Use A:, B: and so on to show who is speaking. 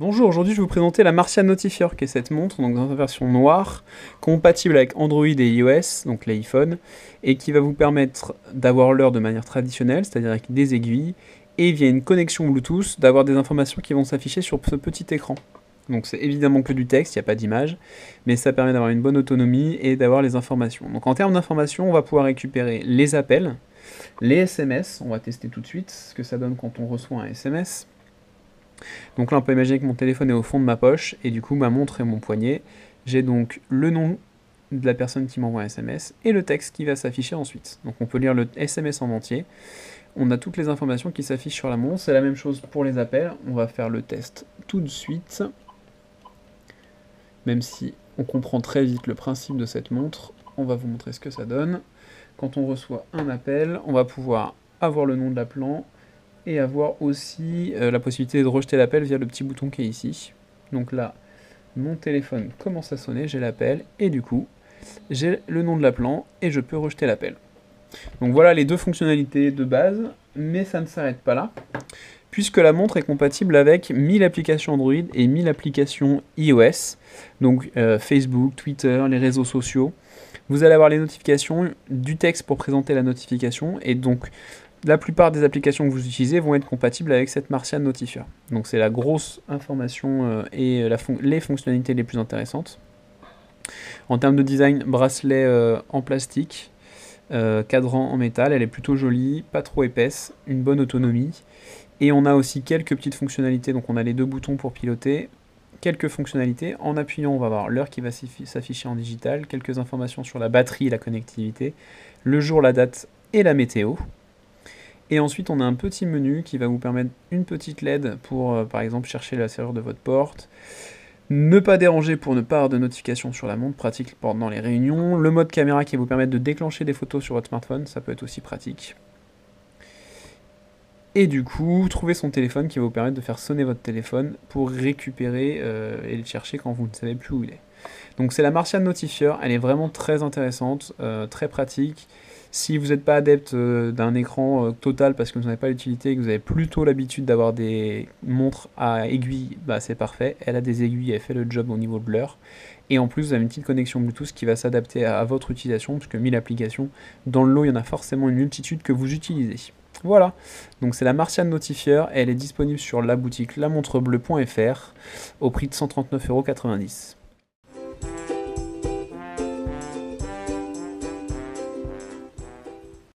A: Bonjour, aujourd'hui je vais vous présenter la Martian Notifier, qui est cette montre donc dans une version noire, compatible avec Android et iOS, donc l'iPhone, et qui va vous permettre d'avoir l'heure de manière traditionnelle, c'est-à-dire avec des aiguilles, et via une connexion Bluetooth, d'avoir des informations qui vont s'afficher sur ce petit écran. Donc c'est évidemment que du texte, il n'y a pas d'image, mais ça permet d'avoir une bonne autonomie et d'avoir les informations. Donc en termes d'informations, on va pouvoir récupérer les appels, les SMS, on va tester tout de suite ce que ça donne quand on reçoit un SMS. Donc là on peut imaginer que mon téléphone est au fond de ma poche et du coup ma montre est mon poignet. J'ai donc le nom de la personne qui m'envoie un SMS et le texte qui va s'afficher ensuite. Donc on peut lire le SMS en entier. On a toutes les informations qui s'affichent sur la montre. C'est la même chose pour les appels. On va faire le test tout de suite. Même si on comprend très vite le principe de cette montre, on va vous montrer ce que ça donne. Quand on reçoit un appel, on va pouvoir avoir le nom de l'appelant et avoir aussi la possibilité de rejeter l'appel via le petit bouton qui est ici. Donc là, mon téléphone commence à sonner, j'ai l'appel, et du coup, j'ai le nom de l'appelant, et je peux rejeter l'appel. Donc voilà les deux fonctionnalités de base, mais ça ne s'arrête pas là, puisque la montre est compatible avec 1000 applications Android et 1000 applications iOS, donc Facebook, Twitter, les réseaux sociaux. Vous allez avoir les notifications, du texte pour présenter la notification, et donc la plupart des applications que vous utilisez vont être compatibles avec cette Martian Notifier. Donc c'est la grosse information et les fonctionnalités les plus intéressantes. En termes de design, bracelet en plastique, cadran en métal, elle est plutôt jolie, pas trop épaisse, une bonne autonomie. Et on a aussi quelques petites fonctionnalités, donc on a les deux boutons pour piloter, quelques fonctionnalités. En appuyant, on va avoir l'heure qui va s'afficher en digital, quelques informations sur la batterie et la connectivité, le jour, la date et la météo. Et ensuite, on a un petit menu qui va vous permettre une petite LED pour, par exemple, chercher la serrure de votre porte. Ne pas déranger pour ne pas avoir de notification sur la montre, pratique pendant les réunions. Le mode caméra qui va vous permettre de déclencher des photos sur votre smartphone, ça peut être aussi pratique. Et du coup, trouver son téléphone qui va vous permettre de faire sonner votre téléphone pour récupérer et le chercher quand vous ne savez plus où il est. Donc c'est la Martian Notifier, elle est vraiment très intéressante, très pratique. Si vous n'êtes pas adepte d'un écran total parce que vous n'avez pas l'utilité et que vous avez plutôt l'habitude d'avoir des montres à aiguilles, bah c'est parfait. Elle a des aiguilles, elle fait le job au niveau de l'heure. Et en plus, vous avez une petite connexion Bluetooth qui va s'adapter à votre utilisation, puisque 1000 applications, dans le lot, il y en a forcément une multitude que vous utilisez. Voilà, donc c'est la Martian Notifier, elle est disponible sur la boutique lamontrebleu.fr au prix de 139,90 €.